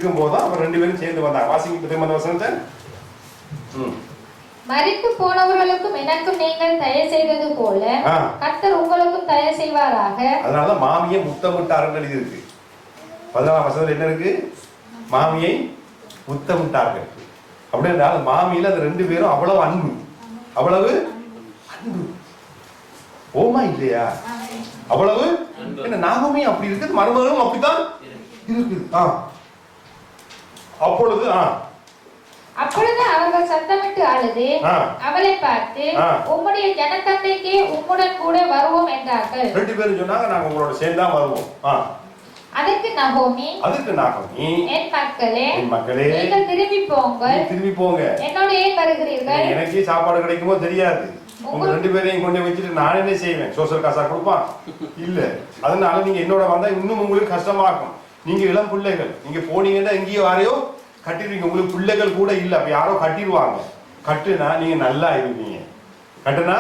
இருக்கும் போதுதான் அவர் 2 பேரும் சேர்ந்து வந்தாங்க. வாசிங்க திரும்ப வசனத்தை. மரித்து போனவர்களுக்கும் எனக்கும் நீங்கள் தயை செய்தது போல கர்த்தர் உங்களுக்கும் தயை செய்வாராக. அதனாலதான் மாமியை முத்தமிட்டார்கள் எழுதி இருக்கு. 14ஆம் வசனத்துல என்ன இருக்கு? மாமியை முத்தமிட்டார்கள். அப்படி என்றால் மாமியில அந்த 2 பேரும் அவ்வளவு அன்பு, அவ்வளவு அன்பு. ஓமா இல்லையா? அவ்வளவு என்ன நாகமே அப்படி இருக்குது, மருமகளும் அப்படித்தான் இருக்குது. அப்பொழுது அவர்கள் சத்தமிட்டு அழுது அவளை பார்த்து உம்முடைய ஜனத்தண்டைக்கு உம்முடன் கூட வருவோம் என்றார்கள். 2 பேரும் சொன்னாங்க நாங்க உங்களோட சேர்ந்தா வருவோம். அதற்கு நகோமி என் மக்களே நீங்கள் திரும்பி போங்க, என்னோட ஏன் வருகிறீர்கள்? எனக்கே சாப்பாடு கிடைக்குமோ தெரியாது, உங்க 2 பேரையும் கொண்டு வச்சுட்டு நான் என்ன செய்வேன்? சோசியல் காசா கொடுப்பான் இல்ல. அதனால நீங்க என்னோட வந்தா இன்னும் உங்களுக்கு கஷ்டமாக்கும். நீங்க இளம் பிள்ளைகள், நீங்க போனீங்கன்னா எங்கேயோ யாரையோ கட்டிடுவீங்க. உங்களுக்கு பிள்ளைகள் கூட இல்ல, அப்ப யாரோ கட்டிடுவாங்க. கட்டுனா நீங்க நல்லா இருப்பீங்க, கட்டுனா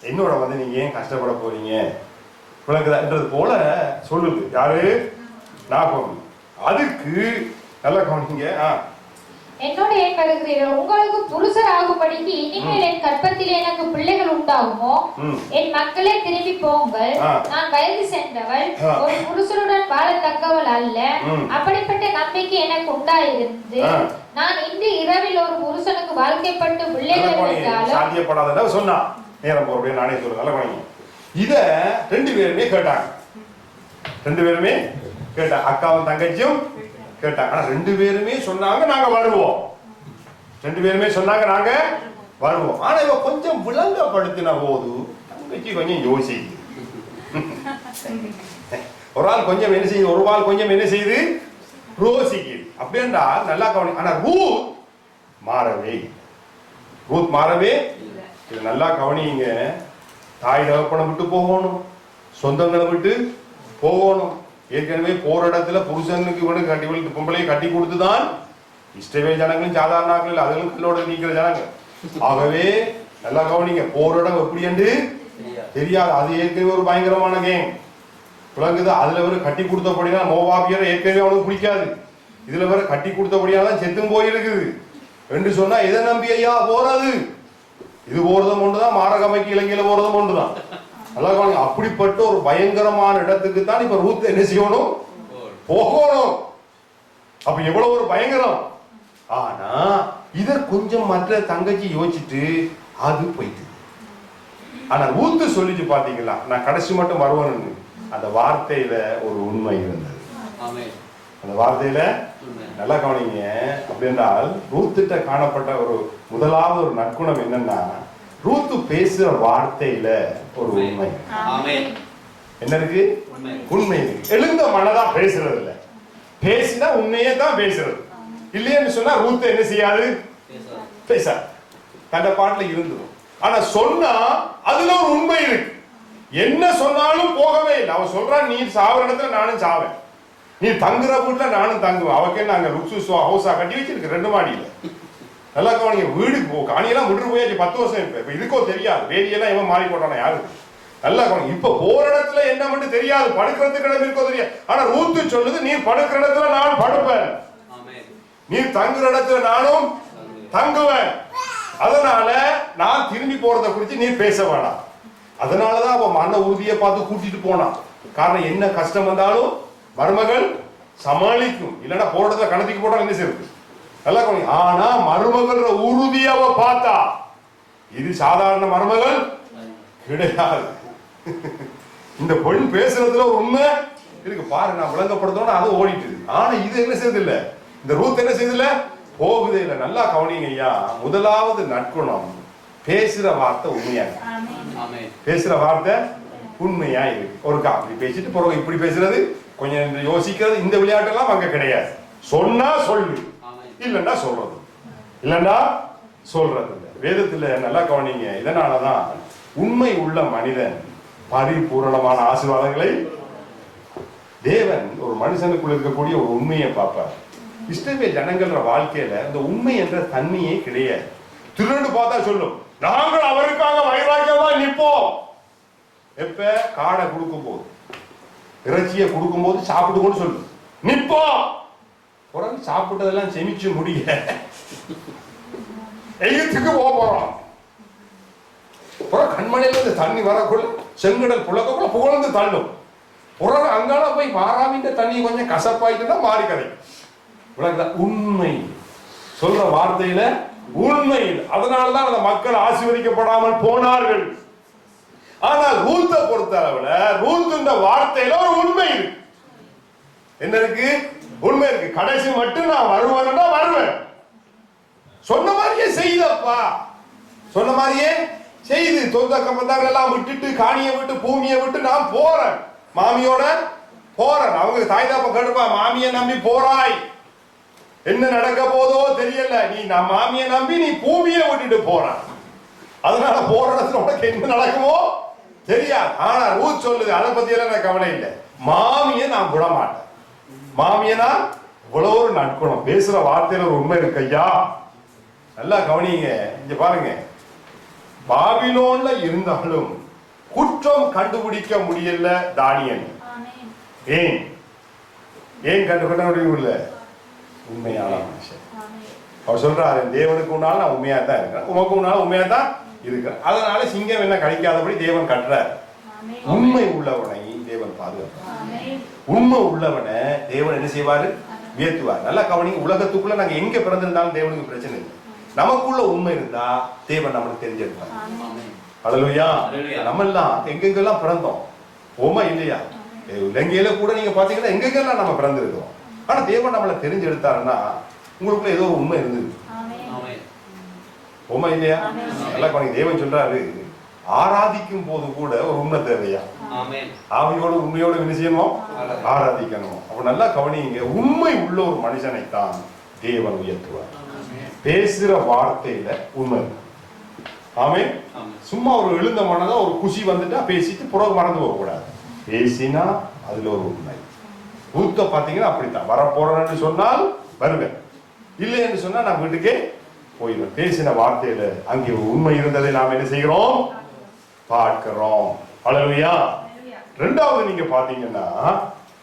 என்னோட வந்து நீங்க ஏன் கஷ்டப்பட போறீங்க விளக்குதான்றது போல சொல்லுது. யாரு? நாகோமி. அதுக்கு நல்லா கவனிங்க. என்னோட ஏன் வருகிறீர்கள்? உங்களுக்கு புருஷர் ஆகும்படிக்கு இனிமேல் என் கற்பத்திலே எனக்கு பிள்ளைகள் உண்டாகுமோ? என் மக்களே திரும்பி போங்கள், நான் வயது சென்றவள், ஒரு புருஷனுடன் வாழத்தக்கவள் அல்ல. அப்படிப்பட்ட நம்பிக்கை எனக்கு உண்டாயிருந்து நான் இன்று இரவில் ஒரு புருஷனுக்கு வாழ்க்கைப்பட்டு பிள்ளைகள் இருந்தாலும் சாத்தியப்படாத சொன்னா நேரம் போறபடியே நானே சொல்றேன். இத 2 பேருமே கேட்டாங்க. 2 பேருமே கேட்டாங்க, அக்காவும் தங்கச்சியும் கேட்டாங்க. ஆனா 2 பேருமே சொன்னாங்க நாங்க வருவோம். 2 பேருமே சொன்னாங்க நாங்க வருவோம். ஆனா இவ கொஞ்சம் விளங்கப்படுத்தின போது தங்கச்சி கொஞ்சம் யோசிக்குது. ஒரு ஆள் கொஞ்சம் என்ன செய்யுது, ஒரு ஆள் கொஞ்சம் என்ன செய்யுது, ரோசிக்குது. அப்படின்றா நல்லா கவனி. ஆனா ரூத் மாறவே இது நல்லா கவனிங்க. தாய் தகப்பனை விட்டு போகணும், சொந்தங்களை விட்டு போகணும். ஏற்கனவே போற இடத்துல புருஷனுக்கு இவனு கட்டி பொம்பளையை கட்டி கொடுத்துதான் இஸ்ரவேல் ஜனங்களும் சாதாரண ஆக்கள், அதுகளும் கல்லோட நீக்கிற ஜனங்கள். ஆகவே நல்லா கவனிங்க, போற இடம் எப்படி என்று தெரியாது. அது ஏற்கனவே ஒரு பயங்கரமான கேம் விளங்குது. அதுல வேற கட்டி கொடுத்தபடினா மோவாபியரை ஏற்கனவே அவனுக்கு பிடிக்காது. இதுல வேற கட்டி கொடுத்தபடியாதான் செத்தும் போயிருக்குது என்று சொன்னா எதை நம்பி ஐயா போறது? இது போறதும் ஒன்றுதான், மாரகமைக்கு இலங்கையில போறதும் ஒன்றுதான். அப்படிப்பட்ட ஒரு பயங்கரமான இடத்துக்கு தான் இப்ப ரூத் என்ன செய்யணும், போகணும். அப்ப எவ்வளவு ஒரு பயங்கரம். ஆனா இத கொஞ்சம் மற்ற தங்கச்சி யோசிச்சுட்டு அது போயிட்டு. ஆனா ரூத் சொல்லிச்சு பாத்தீங்களா, நான் கடைசி மட்டும் வருவேன்னு. அந்த வார்த்தையில ஒரு உண்மை இருந்தது. அந்த வார்த்தையில நல்லா கவனிங்க. அப்படி என்றால் ரூத்திட்ட காணப்பட்ட ஒரு முதலாவது ஒரு நற்குணம் என்னன்னா, ரூத்து பேசுற வார்த்தையில ஒரு உண்மை. என்ன இருக்கு? உண்மை இருக்கு. எழுந்த மனதா பேசுறது இல்ல, பேசினா உண்மையே தான் பேசுறது. இல்லைன்னு சொன்னா ரூத்து என்ன செய்யாது, பேசாது. தந்த பாட்டுல இருந்துடும். ஆனா சொன்னா அதுல ஒரு உண்மை இருக்கு. என்ன சொன்னாலும் போகவே இல்லை. அவன் சொல்றான், நீ சாவர இடத்துல நானும் சாவேன், நீ தங்குற வீட்டுல நானும் தங்குவேன். அவக்கே நாங்க லுக்ஸுஸ் ஹவுஸா கட்டி வச்சிருக்கு 2 மாடியில. நல்லா கவனிங்க, வீடுக்கு போ காணியெல்லாம் விட்டு போயாச்சு 10 வருஷம். இப்ப இதுக்கோ தெரியாது, வேதியெல்லாம் இவன் மாறி போட்டானா யாருக்கு? நல்லா கவனிங்க, இப்ப போற இடத்துல என்ன மட்டும் தெரியாது, படுக்கிறதுக்கு இடம் இருக்கோ தெரியாது. ஆனா ரூத்து சொல்லுது, நீ படுக்கிற இடத்துல நான் படுப்பேன், நீ தங்குற இடத்துல நானும் தங்குவேன். அதனால நான் திரும்பி போறதை குறித்து நீ பேச வேணாம். அதனாலதான் அவன் மன உறுதியை பார்த்து கூட்டிட்டு போனான். காரணம் என்ன கஷ்டம் வந்தாலும் மருமகள் சமாளிக்கும். இல்லைன்னா போற இடத்துல கணத்துக்கு போட்டா என்ன செய்யுது, நல்லா கவனி. ஆனா மருமகள் உறுதியாவ பார்த்தா இது சாதாரண மருமகள் கிடையாது. இந்த பெண் பேசுறதுல ஒரு உண்மை இருக்கு பாரு, நான் விளங்கப்படுத்தணும் அது ஓடிட்டு. ஆனா இது என்ன செய்யுது இல்ல, இந்த ரூத் என்ன செய்யுது இல்ல, போகுதே இல்ல. நல்லா கவனிங்க ஐயா. முதலாவது நற்குணம், பேசுற வார்த்தை உண்மையா இருக்கு. பேசுற வார்த்தை உண்மையா இருக்கு. ஒரு அப்படி பேசிட்டு போறோம், இப்படி பேசுறது, கொஞ்சம் யோசிக்கிறது, இந்த விளையாட்டெல்லாம் அங்க கிடையாது. சொன்னா சொல்லு, இல்லண்டா சொல்றது, இல்லண்டா சொல்றது இல்லை. வேதத்துல நல்லா கவனிங்க. இதனாலதான் உண்மை உள்ள மனிதன் பரிபூரணமான ஆசீர்வாதங்களை தேவன் ஒரு மனுஷனுக்குள்ள இருக்கக்கூடிய ஒரு உண்மையை பார்ப்பார். இஸ்ரவேல் ஜனங்கள வாழ்க்கையில இந்த உண்மை என்ற தன்மையே கிடையாது. திருடு பார்த்தா சொல்லும், நாங்கள் அவருக்காக வைராக்கியமா நிற்போம். எப்ப காடை கொடுக்கும் போது, இறைச்சியை கொடுக்கும் போது சாப்பிட்டு கொண்டு சொல்லும், நிற்போம். பிறகு சாப்பிட்டதெல்லாம் செமிச்சு முடிய எகிப்துக்கு போறோம். கண்மலையில இருந்து தண்ணி வரக்குள்ள செங்கடல் புழக்கக்குள்ள புகழ்ந்து தள்ளும். பிறகு அங்கால போய் மாறாவின் தண்ணி கொஞ்சம் கசப்பாயிட்டு தான் மாறி கதை. உண்மை சொல்ற வார்த்தையில உண்மை. அதனாலதான் அந்த மக்கள் ஆசீர்வதிக்கப்படாமல் போனார்கள். ஆனால் ரூத்தை பொறுத்த அளவுல ரூத் இந்த வார்த்தையில ஒரு உண்மை இருக்கு. என்ன இருக்கு? உண்மை இருக்கு. கடைசி மட்டும் நான் வருவேன்னா வருவேன். சொன்ன மாதிரியே செய்தப்பா, சொன்ன மாதிரியே செய்து சொந்த கம்பந்தாங்க எல்லாம் விட்டுட்டு காணியை விட்டு பூமியை விட்டு நான் போறேன், மாமியோட போறேன். அவங்க தாய் தாப்ப கடுப்பா, மாமியை நம்பி போறாய், என்ன நடக்க போதோ தெரியல, நீ நான் மாமியை நம்பி நீ பூமியை விட்டுட்டு போற, அதனால போற இடத்துல உனக்கு என்ன நடக்குமோ தெரியாது. ஆனா ரூத் சொல்லுது, அதை பத்தி எல்லாம் எனக்கு கவலை இல்லை, மாமியை நான் விட மாட்டேன். மாமியனா இவ்வளவு ஒரு நற்குணம். பேசுற வார்த்தையில ஒரு உண்மை இருக்கு ஐயா, நல்லா கவனிங்க. இங்க பாருங்க, பாபிலோன்ல இருந்தாலும் குற்றம் கண்டுபிடிக்க முடியல தானியேல். ஏன் ஏன் கண்டுபிடிக்க முடியல? உண்மையான மனுஷன். அவர் சொல்றாரு, தேவனுக்கு உன்னால நான் உண்மையா தான் இருக்கிறேன், உமக்கு உன்னால உண்மையா தான் இருக்கிறேன், அதனால சிங்கம் என்ன கடிக்காதபடி தேவன் கட்டுறார். உண்மை உள்ளவனை தேவன் பாதுகாப்பார். உண்மை உள்ளவனை தேவன் என்ன செய்வாரு? உயர்த்துவார். நல்லா கவனிங்க, உலகத்துக்குள்ள நாங்க எங்க பிறந்திருந்தாலும் தேவனுக்கு பிரச்சனை இல்லை. நமக்குள்ள உண்மை இருந்தா தேவன் நம்மளுக்கு தெரிஞ்சிருப்பார். அல்லேலூயா. நம்ம எல்லாம் எங்கெங்கெல்லாம் பிறந்தோம், ஓமா இல்லையா? இலங்கையில கூட நீங்க பாத்தீங்கன்னா எங்கெங்கெல்லாம் நம்ம பிறந்திருக்கோம். ஆனா தேவன் நம்மளை தெரிஞ்செடுத்தாருன்னா உங்களுக்குள்ள ஏதோ ஒரு உண்மை இருந்தது, ஓமா இல்லையா? நல்லா கவனிங்க, தேவன் சொல்றாரு, ஆராதிக்கும் போது கூட ஒரு உண்மை தேவையா? ஆவியோடு உண்மையோடு விஷயமோ ஆராதிக்கணும். அப்ப நல்லா கவனிங்க, உண்மை உள்ள ஒரு மனுஷனைத்தான் தேவன் உயர்த்துவார். பேசுற வார்த்தையில உண்மை. ஆமே. சும்மா ஒரு எழுந்த மனதா ஒரு குஷி வந்துட்டா பேசிட்டு புறகு மறந்து போக கூடாது. பேசினா அதுல ஒரு உண்மை. ஊத்த பாத்தீங்கன்னா அப்படித்தான், வரப்போறேன்னு சொன்னால் வருவேன், இல்லை என்று சொன்னா நான் வீட்டுக்கே போயிடுவேன். பேசின வார்த்தையில அங்கே உண்மை இருந்ததை நாம் என்ன செய்கிறோம்? பார்க்கிறோம். அல்லேலூயா. ரெண்டாவது நீங்க பாத்தீங்கன்னா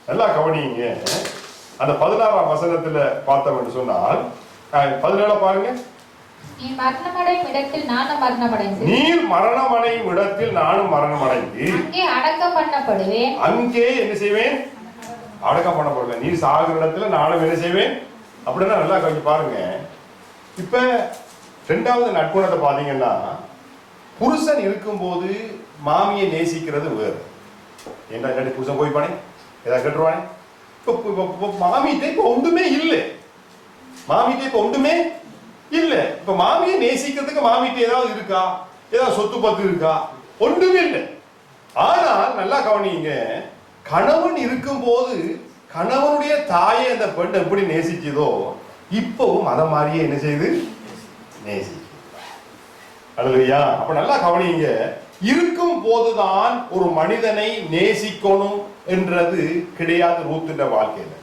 நல்லா கவனிங்க, அந்த 16ஆம் வசனத்துல பார்த்தோம் என்று சொன்னால் 17 பாருங்க. நீர் மரணமடையும் இடத்தில் நானும் மரணமடைந்து, நீர் மரணமடையும் இடத்தில் நானும் மரணமடைந்து அங்கே அடக்கம் பண்ணப்படுவேன். அங்கே என்ன செய்வேன்? அடக்கம் பண்ணப்படுவேன். நீர் சாகிற இடத்துல நானும் என்ன செய்வேன்? அப்படின்னா நல்லா கொஞ்சம் பாருங்க. இப்ப ரெண்டாவது நற்குணத்தை பாத்தீங்கன்னா, புருஷன் இருக்கும்போது மாமியை நேசிக்கிறது வேறு. ஏன்னா இல்லாட்டி புருஷன் போய்ப்பானே, ஏதாவது கேட்டுருவானே. இப்ப மாமிகிட்ட இப்ப ஒன்றுமே இல்லை, மாமிகிட்ட இப்ப ஒன்றுமே இல்லை. இப்ப மாமியை நேசிக்கிறதுக்கு மாமிகிட்ட ஏதாவது இருக்கா? ஏதாவது சொத்து பத்து இருக்கா? ஒன்றுமே இல்லை. ஆனால் நல்லா கவனிங்க, கணவன் இருக்கும் போது கணவனுடைய தாயை அந்த பெண் எப்படி நேசிச்சதோ இப்பவும் அத மாதிரியே என்ன செய்யுது? நேசி. அல்லேலூயா. அப்ப நல்லா கவனிங்க, இருக்கும் போதுதான் ஒரு மனிதனை நேசிக்கணும் என்றது கிடையாது ரூத்துடைய வாழ்க்கையில.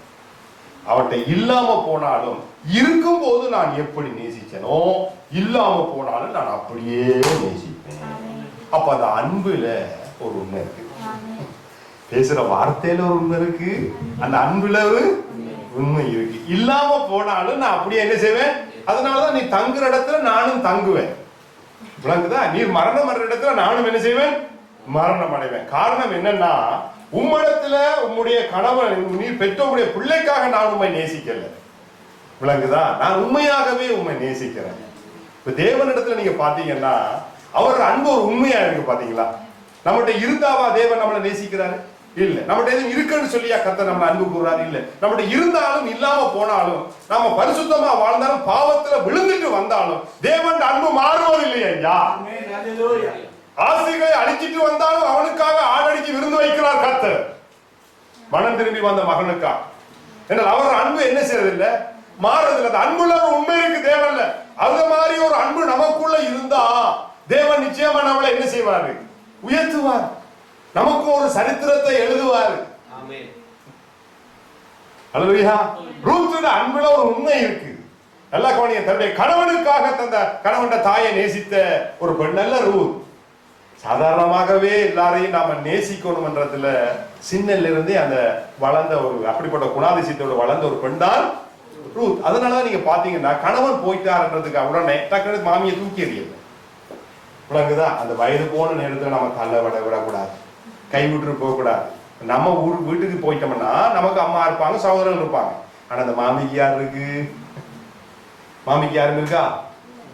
அவட்ட இல்லாம போனாலும் இருக்கும் போது நான் எப்படி நேசிச்சனோ, இல்லாம போனாலும் நான் அப்படியே நேசிப்பேன். அப்ப அந்த அன்புல ஒரு உண்மை இருக்கு, பேசுற வார்த்தையில ஒரு உண்மை இருக்கு, அந்த அன்புல ஒரு உண்மை இருக்கு. இல்லாம போனாலும் நான் அப்படியே என்ன செய்வேன்? அதனாலதான் நீ தங்குற இடத்துல நானும் தங்குவேன். விளங்குதா? நீர் மரணம் அடைற இடத்துல நானும் என்ன செய்வேன்? மரணம் அடைவேன். காரணம் என்னன்னா, உம்மிடத்துல உம்முடைய கணவன், நீர் பெற்றோருடைய பிள்ளைக்காக நான் உண்மை நேசிக்கல. விளங்குதா? நான் உண்மையாகவே உண்மை நேசிக்கிறேன். இப்ப தேவனிடத்துல நீங்க பாத்தீங்கன்னா அவர் அன்பு ஒரு உண்மையா இருக்கு. பாத்தீங்களா? நம்மகிட்ட இருந்தாவா தேவன் நம்மளை நேசிக்கிறாரு? இல்ல. நம்மகிட்ட எதுவும் இருக்குன்னு சொல்லியா கர்த்தர் நம்மளை அன்பு கூறாரு? இல்ல. நம்மகிட்ட இருந்தாலும் இல்லாம போனாலும், நாம பரிசுத்தமா வாழ்ந்தாலும் பாவத்துல விழுந்துட்டு வந்தாலும் தேவன் அன்பு மாறுவதில்லை ஐயா. ஆசைகளை அழிச்சிட்டு வந்தாலும் அவனுக்காக ஆடடிக்கு விருந்து வைக்கிறார் கர்த்தர், மனம் திரும்பி வந்த மகனுக்கா. என்றால் அவர் அன்பு என்ன செய்யறதில்லை? மாறுறதில்லை. அந்த அன்புல ஒரு உண்மை இருக்கு தேவன்ல. அந்த மாதிரி ஒரு அன்பு நமக்குள்ள இருந்தா தேவன் நிச்சயமா நம்மளை என்ன செய்வாரு? உயர்த்துவார். நமக்கு ஒரு சரித்திரத்தை எழுதுவார். அல்லேலூயா. ரூத்துடைய அன்புல ஒரு உண்மை இருக்கு. நல்லா கவனிங்க, தன்னுடைய கணவனுக்காக தந்த கணவன் தாயை நேசித்த ஒரு பெண் அல்ல ரூத். சாதாரணமாகவே எல்லாரையும் நாம நேசிக்கணும்ன்றதுல சின்னல இருந்தே அந்த வளர்ந்த ஒரு அப்படிப்பட்ட குணாதிசயத்தோட வளர்ந்த ஒரு பெண் தான் ரூத். அதனாலதான் நீங்க பாத்தீங்கன்னா கணவன் போயிட்டாருன்றதுக்கு உடனே டக்குனு மாமியை தூக்கி எறியல. விளங்குதா? அந்த வயது போன நேரத்துல நம்ம தள்ள விடக்கூடாது, கை விட்டு போக கூடாது. நம்ம வீட்டுக்கு போயிட்டோம்னா நமக்கு அம்மா இருப்பாங்க, சகோதரர்கள் இருப்பாங்க. ஆனா அந்த மாமிக்கு யார் இருக்கு? மாமிக்கு யாரும் இருக்கா?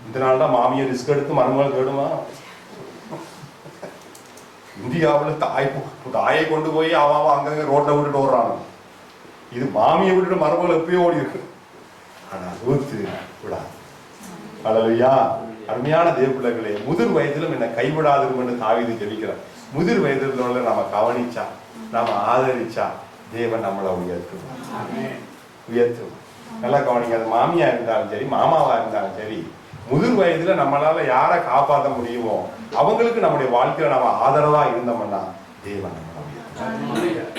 இதனாலதான் மாமியை ரிஸ்க் எடுத்து மருமகள் தேடுமா? இந்தியாவுல தாயை கொண்டு போய் அவன் அங்கங்க ரோட்ல விட்டுட்டு ஓடுறாங்க. இது மாமியை விட்டுட்டு மருமகள் எப்பயோ ஓடி இருக்கு. ஆனா ரூத் விடாது. அல்லேலூயா. அருமையான தேவ பிள்ளைகளே, முதிர் வயதிலும் என்னை கைவிடாதும் என்று தாவீது ஜெபிக்கிறார். முதிர் வயதில் உள்ள நாம கவனிச்சா, நாம ஆதரிச்சா தேவன் நம்மளை உயர்த்துவார். நல்லா கவனிங்க. அது மாமியா இருந்தாலும் சரி, மாமாவா இருந்தாலும் சரி, முதிர் வயதுல நம்மளால யாரை காப்பாற்ற முடியுமோ அவங்களுக்கு நம்முடைய வாழ்க்கையில நம்ம ஆதரவா இருந்தோம்னா தேவன்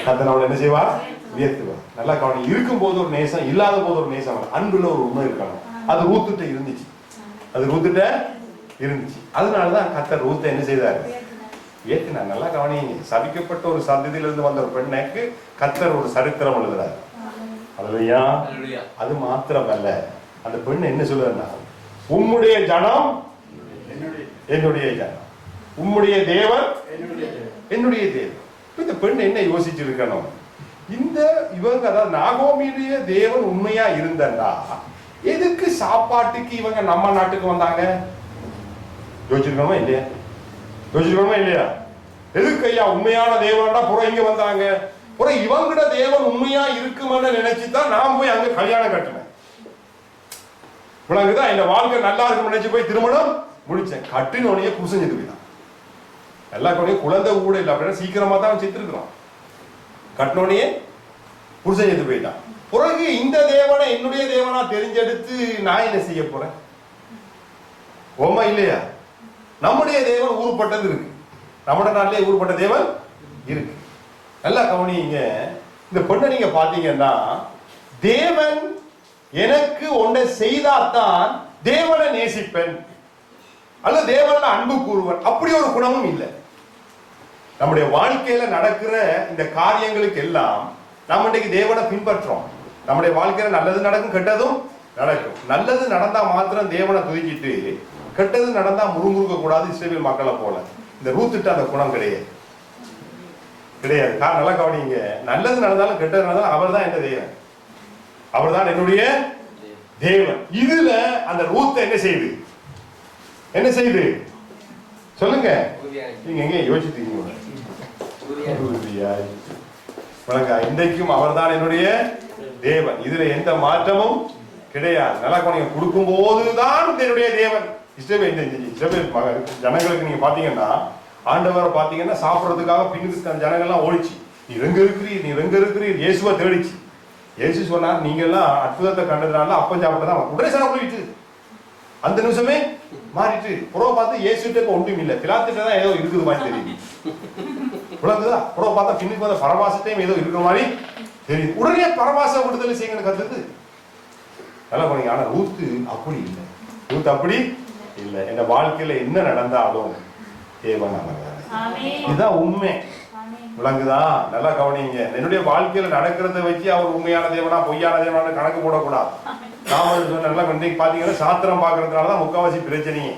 நம்மளை என்ன செய்வார்? உயர்த்துவார். நல்லா கவனி. இருக்கும் போது ஒரு நேசம், இல்லாத போது ஒரு நேசம், அன்புல ஒரு உண்மை இருக்கணும். அது ரூத்துட்ட இருந்துச்சு, அது ரூத்துட்ட இருந்துச்சு. அதனாலதான் கர்த்தர் ரூத்தை என்ன செய்தாரு? ஏத்துனா. நல்லா கவனிங்க. சபிக்கப்பட்ட ஒரு சந்ததியிலிருந்து வந்த ஒரு பெண்ணுக்கு கர்த்தர் ஒரு சரித்திரம் எழுதுறாரு. அல்லேலூயா. அது மாத்திரமல்ல, அந்த பெண் என்ன சொல்லுன்னா, உம்முடைய ஜனம் என்னுடைய ஜனம், உம்முடைய தேவன் என்னுடைய தேவன். இந்த பெண் என்ன யோசிச்சிருக்கணும்? இந்த இவங்க, அதாவது நாகோமியுடைய தேவன் உண்மையா இருந்தா எதுக்கு சாப்பாட்டுக்கு இவங்க நம்ம நாட்டுக்கு வந்தாங்க? யோசிச்சிருக்கணுமா இல்லையா? யோசிச்சிருக்கணுமா இல்லையா? எதுக்கு ஐயா உண்மையான தேவன்டா புறம் இங்க வந்தாங்க? புறம் இவங்கட தேவன் உண்மையா இருக்குமென்னு நினைச்சுதான் நான் போய் அங்க கல்யாணம் கட்டினேன். விளங்குதா? இந்த வாழ்க்கை நல்லா இருக்கும் நினைச்சு போய் திருமணம் முடிச்சேன். கட்டினோடைய புருஷன் செத்து போயிட்டான். எல்லா குழந்தை கூட இல்லை அப்படின்னா சீக்கிரமா தான் செத்துருக்கிறான். கட்டினோடைய புருஷன் செத்து போயிட்டான். பிறகு இந்த தேவனை என்னுடைய தேவனா தெரிஞ்செடுத்து நான் என்ன செய்ய போறேன்? ஓமா இல்லையா? நம்முடைய தேவன் ஊர்பட்டது இருக்கு, நம்முடைய நாட்டிலே ஊர்பட்ட தேவன் இருக்கு. நல்லா கவனிங்க. இந்த பெண்ணை நீங்க பாத்தீங்கன்னா, தேவன் எனக்கு ஒன்றை செய்தாத்தான் தேவனை நேசிப்பேன் அல்ல தேவன அன்பு கூறுவன், அப்படி ஒரு குணமும் இல்லை. நம்முடைய வாழ்க்கையில நடக்கிற இந்த காரியங்களுக்கு எல்லாம் நாம் இன்றைக்கு தேவனை பின்பற்றோம். நம்முடைய வாழ்க்கையில நல்லது நடக்கும், கெட்டதும் நடக்கும். நல்லது நடந்தா மாத்திரம் தேவனை துதிக்கிட்டு, கெட்டது நடந்தா முறுமுறுக்க கூடாது இஸ்ரவேல் மக்களை போல. இந்த ரூத்துட்ட அந்த குணம் கிடையாது, கிடையாது. நல்லா கவனிங்க. நல்லது நடந்தாலும் கெட்டது நடந்தாலும் அவர் தான் என் தேவன், அவர் தான் என்னுடைய தேவன். இதுல அந்த ரூத் என்ன செய்யுது? என்ன செய்யுது சொல்லுங்க. நீங்க எங்க யோசிச்சுட்டீங்க? இன்றைக்கும் அவர் தான் என்னுடைய தேவன். இதுல எந்த மாற்றமும் கிடையாது. நல்லா கவனிங்க. கொடுக்கும் போதுதான் என்னுடைய தேவன். ஜனங்களுக்கு நீங்க பாத்தீங்கன்னா, ஆண்டவர் பாத்தீங்கன்னா சாப்பிடறதுக்காக பின்னுக்கு ஜனங்கள்லாம் ஓடிச்சு. நீ எங்க இருக்கிறீர், நீ எங்க இருக்கிறீர், இயேசுவை தேடிச்சு. இயேசு சொன்னார், நீங்க எல்லாம் அற்புதத்தை கண்டதுனால அப்பம் சாப்பிட்டதான் உடனே சாப்பிட போயிட்டு அந்த நிமிஷமே மாறிட்டு. புறவை பார்த்து இயேசுட்ட இப்ப ஒன்றும் இல்லை, பிலாத்துட்ட தான் ஏதோ இருக்குது மாதிரி தெரியுது. உலகுதா? புறவை பார்த்தா பின்னுக்கு வந்த பரவாசத்தையும் ஏதோ இருக்கிற மாதிரி தெரியுது. உடனே பரவாச விடுதலை செய்யணும் கத்துது. நல்லா போனீங்க. ஆனா ரூத்து அப்படி இல்லை, ரூத் அப்படி இல்லை. என் வாழ்க்கையில என்ன நடந்தாலும் தேவன் இதுதான் உண்மை. விளங்குதா? நல்லா கவனிங்க. என்னுடைய வாழ்க்கையில நடக்கிறத வச்சு அவர் உண்மையான தேவனா பொய்யான தேவனா கணக்கு போடக்கூடாது. நல்லா இன்னைக்கு பாத்தீங்கன்னா சாத்திரம் பாக்குறதுனாலதான் முக்காவாசி பிரச்சனையே.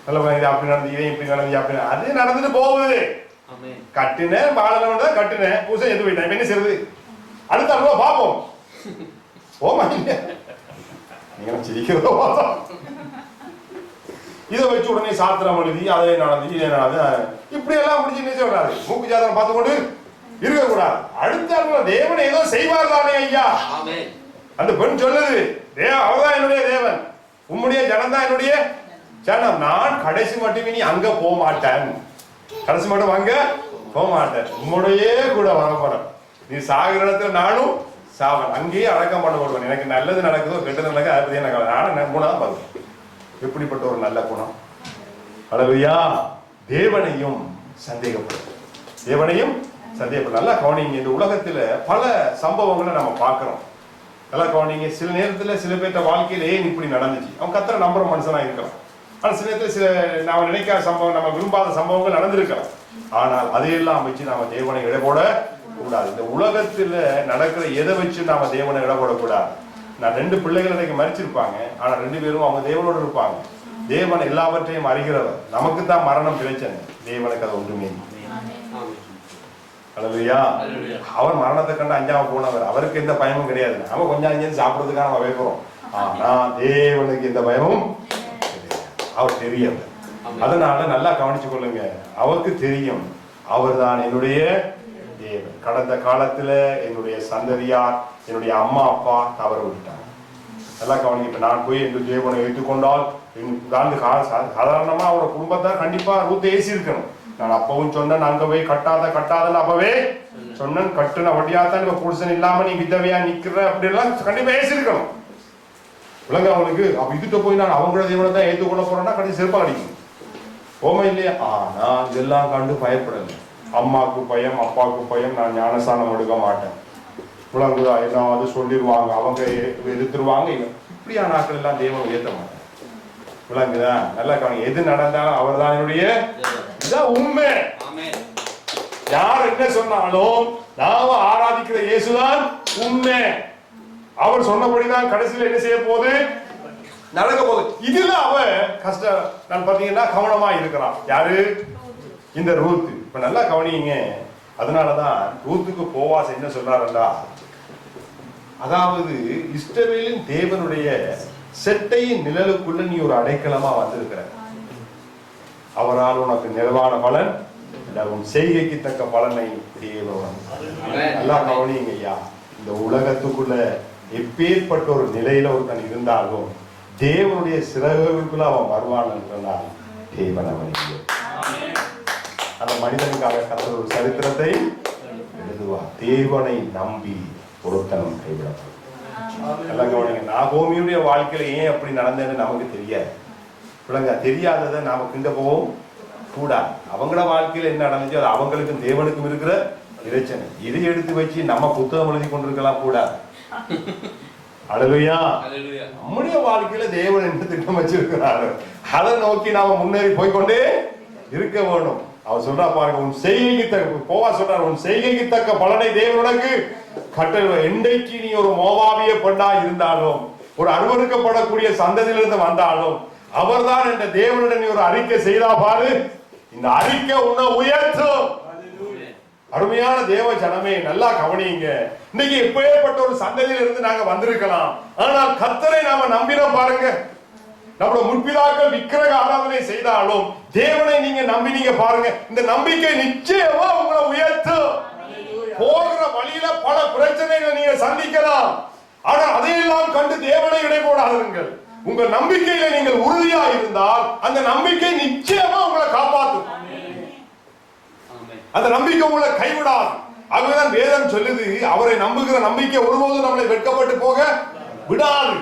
நல்லா இது அப்படி நடந்து, இதை இப்படி நடந்து, அப்படி அது நடந்துட்டு போகுது. கட்டினேன் பாடல கட்டினேன், பூசை எது போயிட்டேன், என்ன செய்யுது? அடுத்த ரூபா பாப்போம். போமா இல்லையா? நீங்க சிரிக்கிறதோ இதை வச்சு உடனே சாத்திரம் எழுதி அதே நடந்து இதே நடந்து இப்படி எல்லாம் முடிஞ்சு நினைச்சு வராது. மூக்கு ஜாதகம் பார்த்து கொண்டு இருக்கக்கூடாது. அடுத்த தேவனை ஏதோ செய்வார் தானே ஐயா. அந்த பெண் சொல்லுது, அவர்தான் என்னுடைய தேவன், உம்முடைய ஜனம் தான் என்னுடைய ஜனம். நான் கடைசி மட்டும் இனி அங்க போக மாட்டேன், கடைசி மட்டும் அங்க போக மாட்டேன், உம்முடைய கூட வர போறேன். நீ சாகிற இடத்துல நானும் சாவன், அங்கேயே அடக்கம் பண்ண போடுவேன். எனக்கு நல்லது நடக்குதோ கெட்டது நடக்குது அதை பத்தி எனக்கு நானும் மூணாதான் பார்ப்பேன். எப்படிப்பட்ட ஒரு நல்ல குணம். அல்லேலூயா. தேவனையும் சந்தேகப்படும், தேவனையும் சந்தேகப்படும். நல்லா கவனிங்க. இந்த உலகத்துல பல சம்பவங்களை நம்ம பார்க்கிறோம். நல்லா கவனிங்க. சில நேரத்துல சில பேர்த்த வாழ்க்கையில ஏன் இப்படி நடந்துச்சு, அவன் கத்தரை நம்புற மனுஷனா இருக்கலாம். ஆனா சில நேரத்துல சில நாம நினைக்காத சம்பவம், நம்ம விரும்பாத சம்பவங்கள் நடந்திருக்கலாம். ஆனால் அதையெல்லாம் வச்சு நாம தேவனை இடப்போட கூடாது. இந்த உலகத்துல நடக்கிற எதை வச்சு நாம தேவனை இடப்படக்கூடாது. நான் 2 பிள்ளைகள் எனக்கு மறிச்சிருப்பாங்க, ஆனா 2 பேரும் அவங்க தேவனோடு இருப்பாங்க. தேவன் எல்லாவற்றையும் அறிகிறவர். நமக்கு தான் மரணம் பிரச்சனை, தேவனுக்கு அது ஒன்றுமே. அல்லேலூயா. அவர் மரணத்தை கண்டு அஞ்சாம போனவர், அவருக்கு எந்த பயமும் கிடையாது. நாம கொஞ்சம் அஞ்சு சாப்பிடுறதுக்காக நம்ம வைக்கிறோம், ஆனா தேவனுக்கு எந்த பயமும் அவர் தெரியவர். அதனால நல்லா கவனிச்சு கொள்ளுங்க, அவருக்கு தெரியும் அவர் தான் என்னுடைய தேவன். கடந்த காலத்துல என்னுடைய சந்ததியார், என்னுடைய அம்மா அப்பா தவற விட்டாங்க. நல்லா கவனிங்க. இப்ப நான் போய் என்று தேவனை ஏற்றுக்கொண்டால் சாதாரணமா அவரோட குடும்பத்தை கண்டிப்பா ரூத் ஏசி இருக்கணும். நான் அப்பவும் சொன்னேன், அங்க போய் கட்டாதன்னு அப்பவே சொன்னேன். கட்டுன வட்டியாத்தான் இப்ப புருஷன் இல்லாம நீ விதவையா நிக்கிற அப்படி எல்லாம் கண்டிப்பா ஏசி இருக்கணும். விளங்க அவங்களுக்கு. அப்ப இதுட்ட போய் நான் அவங்களோட தேவனை தான் ஏற்றுக்கொள்ள போறேன்னா கண்டிப்பா செருப்பா அடிக்கணும், போமா இல்லையா? ஆனா இதெல்லாம் கண்டு பயப்படல. அம்மாவுக்கு பயம், அப்பாவுக்கு பயம், நான் ஞானஸ்தானம் எடுக்க மாட்டேன். விளங்குதா? ஏதாவது சொல்லிடுவாங்க, அவங்க எதிர்த்துருவாங்க. இப்படியான ஆட்கள் எல்லாம் தேவனை உயர்த்த மாட்டேன். விளங்குதா? நல்லா கவனிங்க. எது நடந்தாலும் அவர் தான் என்னுடைய, இதான் உண்மை. யார் என்ன சொன்னாலும் நாம ஆராதிக்கிற இயேசுதான் உண்மை. அவர் சொன்னபடிதான் கடைசியில் என்ன செய்ய போகுது, நடக்க போகுது. இதுல அவ கஷ்டம் நான் பாத்தீங்கன்னா கவனமா இருக்கிறான். யாரு? இந்த ரூத். இப்ப நல்லா கவனிங்க. அதனாலதான் ரூத்துக்கு போவாஸ் என்ன சொல்றாருண்டா, அதாவது இஸ்ரவேலின் தேவனுடைய செட்டையின் நிழலுக்குள்ள நீ ஒரு அடைக்கலமா வந்திருக்கிற, அவரால் உனக்கு நிறைவான பலன், உன் செய்கைக்கு தக்க பலனை தேவன். நல்லா கவனிங்க ஐயா. இந்த உலகத்துக்குள்ள எப்பேற்பட்ட ஒரு நிலையில ஒருத்தன் இருந்தாலும் தேவனுடைய சிறகுக்குள்ள அவன் வருவான் என்றால் தேவன் அவன். அந்த மனிதனுக்காக கர்த்தர் ஒரு சரித்திரத்தை எழுதுவார். தேவனை நம்பி ஒருத்தனும் கைவிடப்படும். எல்லாம் கவனிங்க. நாகோமியுடைய வாழ்க்கையில ஏன் அப்படி நடந்ததுன்னு நமக்கு தெரியாது. பிள்ளைங்க தெரியாததை நாம கிண்ட போவோம் கூடாது. அவங்களோட வாழ்க்கையில என்ன நடந்துச்சு அது அவங்களுக்கும் தேவனுக்கும் இருக்கிற பிரச்சனை. இதை எடுத்து வச்சு நம்ம புத்தகம் எழுதி கொண்டிருக்கலாம் கூடாது. அல்லேலூயா. நம்முடைய வாழ்க்கையில தேவன் என்ன திட்டம் வச்சிருக்கிறாரு, அதை நோக்கி நாம முன்னேறி போய்கொண்டே இருக்க வேணும். அவர் சொல்றா பாருங்க, உன் செய்கைக்கு தக்க, போவா சொல்றாரு, உன் செய்கைக்கு தக்க பலனை தேவனுக்கு கட்டளை. என்றைக்கு நீ ஒரு மோவாபிய பெண்ணா இருந்தாலும், ஒரு அருவருக்கப்படக்கூடிய சந்ததியிலிருந்து வந்தாலும், அவர்தான் என்ற தேவனுடன் நீ ஒரு அறிக்கை செய்தா பாரு, இந்த அறிக்கை உன்னை உயர்த்தும். அருமையான தேவ ஜனமே, நல்லா கவனிங்க. இன்னைக்கு எப்பேற்பட்ட ஒரு சந்ததியில இருந்து நாங்க வந்திருக்கலாம், ஆனால் கர்த்தரை நாம நம்பினோம் பாருங்க. நம்மளோட முற்பிதாக்கள் விக்கிரக ஆராதனை செய்தாலும் தேவனை நீங்க நம்பினீங்க பாருங்க, இந்த நம்பிக்கை நிச்சயமா உங்களை உயர்த்தும். போகிற வழியில பல பிரச்சனைகளை நீங்க சந்திக்கலாம், ஆனால் அதையெல்லாம் கண்டு தேவனை இடை போடாதீர்கள். உங்கள் நம்பிக்கையில நீங்கள் உறுதியா இருந்தால் அந்த நம்பிக்கை நிச்சயமா உங்களை காப்பாற்றும். அந்த நம்பிக்கை உங்களை கைவிடாது. அதுதான் வேதம் சொல்லுது, அவரை நம்புகிற நம்பிக்கை ஒருபோதும் நம்மளை வெட்கப்பட்டு போக விடாது.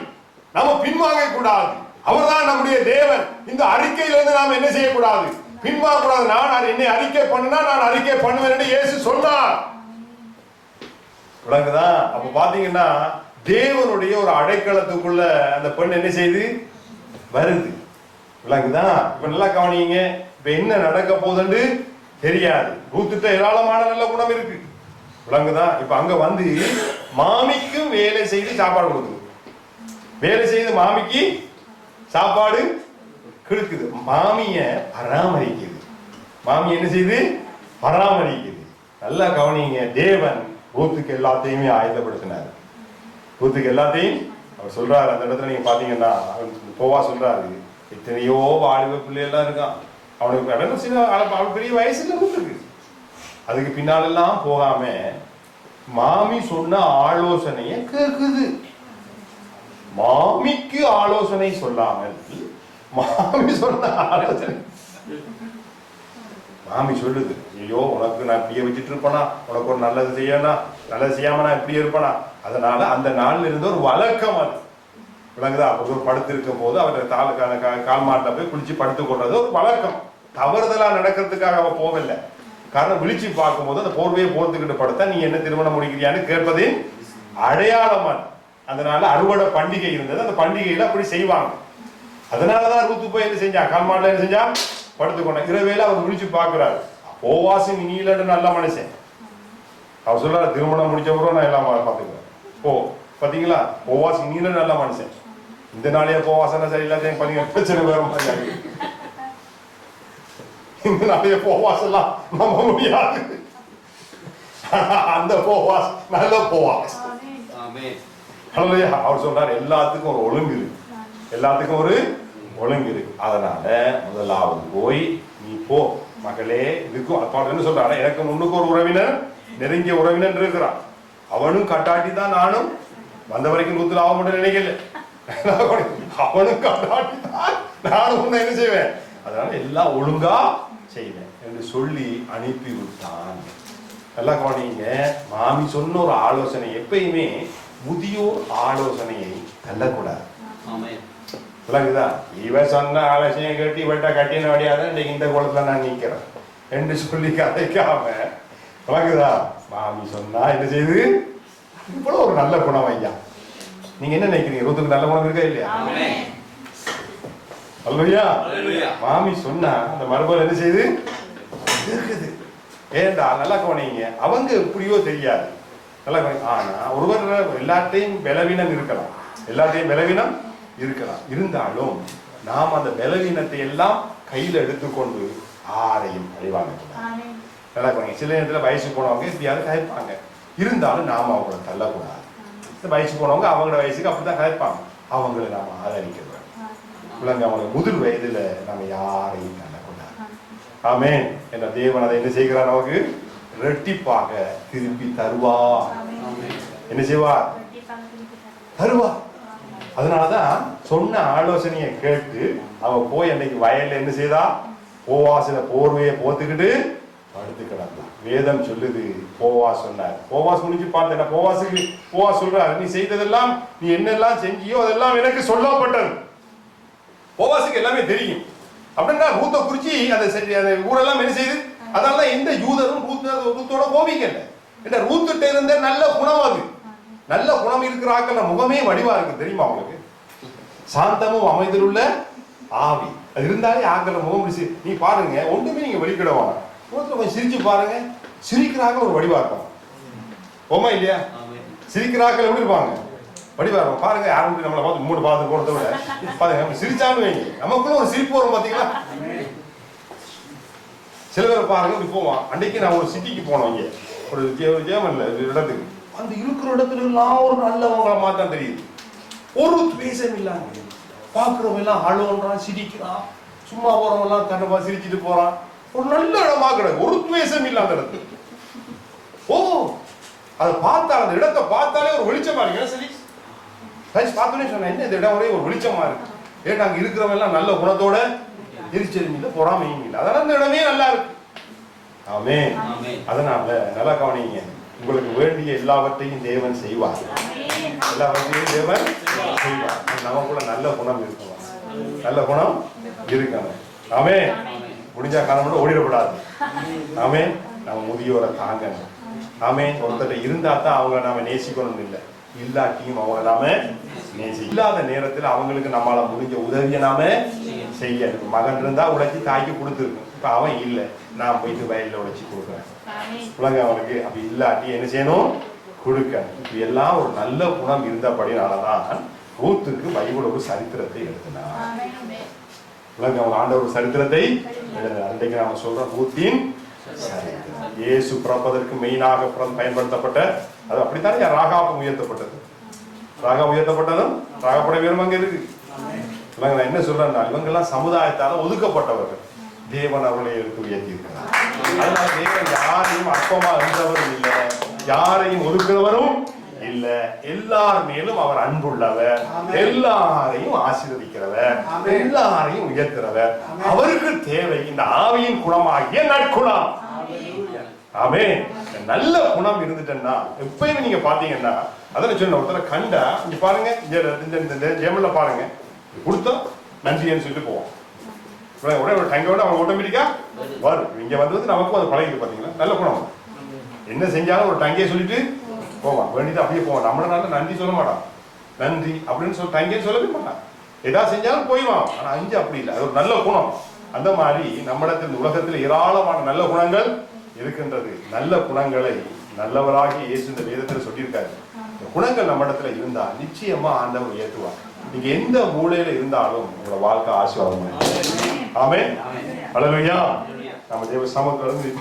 நாம பின்வாங்க கூடாது. அவர்தான் நம்முடைய தேவன். இந்த அறிக்கையிலிருந்து நாம் என்ன செய்யக்கூடாது, பின்வாங்க கூடாது. நான் என்னை அறிக்கை பண்ணினா நான் அறிக்கை பண்ணுவேன் என்று இயேசு சொன்னார். விளங்குதா? அப்ப பாத்தீங்கன்னா தேவனுடைய ஒரு அடைக்கலத்துக்குள்ள அந்த பெண் என்ன செய்து வருது. விளங்குதா? இப்ப நல்லா கவனிங்க. இப்ப என்ன நடக்க போகுதுன்னு தெரியாது. ரூத்துட்ட ஏராளமான நல்ல குணம் இருக்கு. விளங்குதா? இப்ப அங்க வந்து மாமிக்கும் வேலை செய்து சாப்பாடு கொடுக்குது. வேலை செய்து மாமிக்கு சாப்பாடு கொடுக்குது. மாமிய பராமரிக்குது. மாமி என்ன செய்து பராமரிக்குது. நல்லா கவனிங்க. தேவன் ரூத்துக்கு எல்லாத்தையுமே ஆயத்தப்படுத்தினார். ரூத்துக்கு எல்லாத்தையும் அவர் சொல்றாரு. அந்த இடத்துல நீங்க பாத்தீங்கன்னா போவா சொல்றாரு, எத்தனையோ வாலிப பிள்ளைகள்லாம் இருக்கான், அவனுக்கு பெரிய வயசுல இருக்கு. அதுக்கு பின்னாலெல்லாம் போகாம மாமி சொன்ன ஆலோசனைய கேக்குது. மாமிக்கு ஆலோசனை சொல்லாமல் மாமி சொன்ன ஆலோசனை மாமி சொல்லுது, ஐயோ உனக்கு நான் இப்படியே வச்சுட்டு இருப்பேனா, உனக்கு ஒரு நல்லது செய்யனா, நல்லது செய்யாம நான் இப்படியே இருப்பேனா. அதனால அந்த நாள்ல இருந்து ஒரு வழக்கம் அது. விளங்குதா? ஒரு படுத்து இருக்கும் போது அவருடைய கால் மாட்டில் போய் குளிச்சு படுத்து கொள்றது ஒரு வழக்கம். தவறுதலா நடக்கிறதுக்காக அவ போகல. காரணம் விழிச்சு பார்க்கும் போது அந்த போர்வையை போர்த்துக்கிட்டு படுத்தா நீ என்ன திருமணம் முடிக்கிறியான்னு கேட்பதின் அடையாளமான். அதனால அறுவடை பண்டிகை இருந்தது, அந்த பண்டிகையில அப்படி செய்வாங்க. அதனாலதான் ரூத்து போய் என்ன செஞ்சா, கால் மாட்டில் என்ன செஞ்சா படுத்துக்கொண்ட. இரவேல அவர் விழிச்சு பார்க்கிறாரு. போவாசி இனியில நல்ல மனுஷன். அவர் சொல்றாரு, திருமணம் முடிச்ச பிறகு நான் எல்லாம் பார்த்துக்கிறேன். ஓ பாத்தீங்களா? போவாஸ் நீங்களும் நல்ல மனுஷன். இந்த நாளைய போவாசனா சரி எல்லாத்தையும் பண்ணி பிரச்சனை வேற மாதிரி. இந்த நாளைய போவாஸ் எல்லாம் நம்ப முடியாது. அந்த போவாஸ் நல்ல போவாஸ். அவர் சொல்றாரு எல்லாத்துக்கும் ஒரு ஒழுங்கு இருக்கு, எல்லாத்துக்கும் ஒரு ஒழுங்கு இருக்கு. அதனால முதலாவது போய் நீ போ மகளே. இதுக்கும் அப்பா என்ன சொல்றாரு, எனக்கு முன்னுக்கு ஒரு உறவினர், நெருங்கிய உறவினர் இருக்கிறான். அவனும் கட்டாட்டி தான் நானும் வந்த வரைக்கும் 100 ஆக மட்டும் நினைக்கல. அவனும் கட்டாட்டி தான் நானும் உன்னை என்ன செய்வேன், அதனால எல்லாம் ஒழுங்கா செய்வேன் என்று சொல்லி அனுப்பி விட்டான். நல்லா கவனிங்க, மாமி சொன்ன ஒரு ஆலோசனை எப்பயுமே முதியோர் ஆலோசனையை தள்ளக்கூடாது. விளங்குதா? இவ சொன்ன ஆலோசனையை கேட்டு இவட்ட கட்டின வழியாத இன்னைக்கு இந்த குளத்துல நான் நிக்கிறேன் என்று சொல்லி கதைக்காம, விளங்குதா? மாமி சொன்னா என்ன செய்து இவ்வளவு ஒரு நல்ல குணம் ஐயா. நீங்க என்ன நினைக்கிறீங்க, ரூத்துக்கு நல்ல குணம் இருக்கா இல்லையா? அல்லையா? மாமி சொன்னா அந்த மரபு என்ன செய்து இருக்குது. ஏண்டா நல்லா கவனிங்க, அவங்க எப்படியோ தெரியாது. நல்லா கவனி. ஆனா ஒருவர் எல்லாத்தையும் பலவீனம் இருக்கலாம், எல்லாத்தையும் பலவீனம் இருக்கலாம். இருந்தாலும் நாம் அந்த பலவீனத்தை எல்லாம் கையில் எடுத்துக்கொண்டு ஆரையும் அழிவாங்க. நல்லா கவனிங்க. சில நேரத்தில் வயசு போனவங்க இப்படியாவது கதைப்பாங்க, இருந்தாலும் நாம் அவங்கள தள்ளக்கூடாது. இந்த வயசு போனவங்க அவங்களோட வயசுக்கு அப்படித்தான் கதைப்பாங்க, அவங்களை நாம் ஆதரிக்க வேண்டும். பிள்ளைங்க அவங்களுக்கு முதிர் வயதுல நம்ம யாரையும் தள்ளக்கூடாது. ஆமென். என்ற தேவன் அதை என்ன செய்கிறார், நமக்கு ரெட்டிப்பாக திருப்பி தருவா. என்ன செய்வார்? தருவா. அதனாலதான் சொன்ன ஆலோசனையை கேட்டு அவ போய் அன்னைக்கு வயல்ல என்ன செய்தா, போவாசில போர்வையை போத்துக்கிட்டு படுத்து கிடந்தான். வேதம் சொல்லுது, போவாஸ் சொன்னார். போவாஸ் முடிஞ்சு பார்த்தேன், போவாசுக்கு போவாஸ் சொல்றாரு, நீ செய்ததெல்லாம், நீ என்னெல்லாம் செஞ்சியோ அதெல்லாம் எனக்கு சொல்லப்பட்டது. போவாசுக்கு எல்லாமே தெரியும். அப்படின்னா ரூத்தை குறிச்சி அந்த ஊரெல்லாம் என்ன செய்யுது. அதனால எந்த யூதரும் ரூத்தோட கோபிக்கல. ரூத்துட்ட இருந்த நல்ல குணம், அது நல்ல குணம் இருக்கிற ஆக்கள் முகமே வடிவா இருக்கு தெரியுமா உங்களுக்கு? சாந்தமும் அமைதியில் உள்ள ஆவி அது இருந்தாலே ஆக்கள் முகம். நீ பாருங்க, ஒன்றுமே நீங்க வெளிக்கிடவாங்க, கொஞ்சம் சிரிச்சு பாருங்க, சிரிக்கிறாங்க ஒரு வடிவா இருக்கும். ஓமா இல்லையா? சிரிக்கிறாக்கள் எப்படி இருப்பாங்க? வடிவா இருக்கும். பாருங்க, யாரும் நம்மளை பார்த்து மூணு பார்த்து போறத விட பாருங்க, நம்ம சிரிச்சான்னு வைங்க, நமக்குள்ள ஒரு சிரிப்பு வரும். பாத்தீங்களா? சில பேர் பாருங்க இப்படி போவான். அன்னைக்கு நான் ஒரு சிட்டிக்கு போனோம், இங்க ஒரு ஜேமன்ல இடத்துக்கு. அந்த இருக்கிற இடத்துல எல்லாம் ஒரு நல்லவங்கள மாத்தான் தெரியுது. ஒரு துவேஷம் இல்லாம பாக்குறவங்க எல்லாம் அழுவான், சிரிக்கிறான், சும்மா போறவங்க எல்லாம் கண்டப்பா சிரிச்சுட்டு போறான். ஒரு நல்ல இடமா கிடக்கு, ஒரு துவேஷம் இல்ல அந்த இடத்துல. ஓ, அதை பார்த்தா அந்த இடத்தை பார்த்தாலே ஒரு வெளிச்சமா இருக்கு. சரி பார்த்தோன்னே சொன்னேன், என்ன இந்த இடம் ஒரே ஒரு வெளிச்சமா இருக்கு. ஏன்னா அங்க இருக்கிறவங்க எல்லாம் நல்ல குணத்தோட எரிச்சலும் இல்லை, பொறாமையும் இல்லை. அதனால இந்த இடமே நல்லா இருக்கு. ஆமென். அதனால நல்லா கவனிங்க, உங்களுக்கு வேண்டிய எல்லாவற்றையும் தேவன் செய்வார். எல்லாவற்றையும் தேவன் செய்வார். நமக்குள்ள நல்ல குணம் இருக்கணும், நல்ல குணம் இருக்கணும். ஆமென். முடிஞ்சா காலம் ஓடிடக்கூடாது. ஆமென். நம்ம முதியோரை தாங்கணும். ஆமென். ஒருத்தர் இருந்தா தான் அவங்களை நாம நேசிக்கணும் இல்லை, இல்லாட்டியும் அவங்க நாம நேசி. இல்லாத நேரத்தில் அவங்களுக்கு நம்மளால முடிஞ்ச உதவியை நாம செய்ய. மகன் இருந்தா உழைச்சி தாய்க்கு கொடுத்துருக்கும். இப்ப அவன் இல்லை, நான் போயிட்டு வயல்ல உழைச்சி கொடுக்குறேன். உலக அவனுக்கு அப்படி இல்லாட்டி என்ன செய்யணும், கொடுக்க. இப்ப எல்லாம் ஒரு நல்ல குணம் இருந்தபடினாலதான் ரூத்துக்கு பைபிள் ஒரு சரித்திரத்தை எழுதினார். உலக அவன் ஆண்டவர் ஒரு சரித்திரத்தை எழுதினார். அன்றைக்கு நாம சொல்ற ரூத்தின் சரித்திரம். இயேசு பிறப்பதற்கு மெயினாக பயன்படுத்தப்பட்ட அது அப்படித்தானே ராகாபம் உயர்த்தப்பட்டது. ராகா உயர்த்தப்பட்டதும் ராகப்பட வீரம் அங்க இருக்கு. நான் என்ன சொல்றேன்னா, இவங்கெல்லாம் சமுதாயத்தால ஒதுக்கப்பட்டவர்கள். தேவன் அவர்களை எடுத்து உயர்த்தி இருக்கிறார். அதனால தேவன் யாரையும் அற்பமா இருந்தவரும் இல்லை, யாரையும் ஒதுக்குறவரும் இல்லை. எல்லார் மேலும் அவர் அன்புள்ளவர், எல்லாரையும் ஆசீர்வதிக்கிறவர், எல்லாரையும் உயர்த்துறவர். அவருக்கு தேவை இந்த ஆவியின் குணமாகிய நற்குணம். ஆமென். நல்ல குணம் இருந்துட்டேன்னா எப்பயுமே நீங்க பாத்தீங்கன்னா, அதான் சொன்ன ஒருத்தர கண்டா இங்க பாருங்க, இந்த ஜெமல்ல பாருங்க, கொடுத்தோம் நன்றின்னு சொல்லிட்டு போவோம். உடனே ஒரு டங்கோட அவங்க ஆட்டோமேட்டிக்கா வரும். இங்க வந்து நமக்கும் அது பழகிட்டு பாத்தீங்களா, நல்ல குணம். என்ன செஞ்சாலும் ஒரு டங்கே சொல்லிட்டு போவான், வேண்டிட்டு அப்படியே போவான். நம்மளால நன்றி சொல்ல மாட்டான், நன்றி அப்படின்னு சொல்லி டங்கே சொல்லவே மாட்டான். ஏதாவது செஞ்சாலும் போயிடுவான். ஆனா அஞ்சு அப்படி இல்லை, அது ஒரு நல்ல குணம். அந்த மாதிரி நம்மிடத்தில் உலகத்தில் ஏராளமான நல்ல குணங்கள் இருக்கின்றது. நல்ல குணங்களை நல்லவராகி இயேசு இந்த வேதத்தில் சொல்லியிருக்காரு. இந்த குணங்கள் நம்ம இடத்துல இருந்தா நிச்சயமா ஆண்டவர் உயர்த்துவார். நீங்க எந்த மூலையில இருந்தாலும் உங்களோட வாழ்க்கை ஆசீர்வாதம். ஆமென். ஹல்லேலூயா. நம்ம தேவ சமூகத்துல இருந்து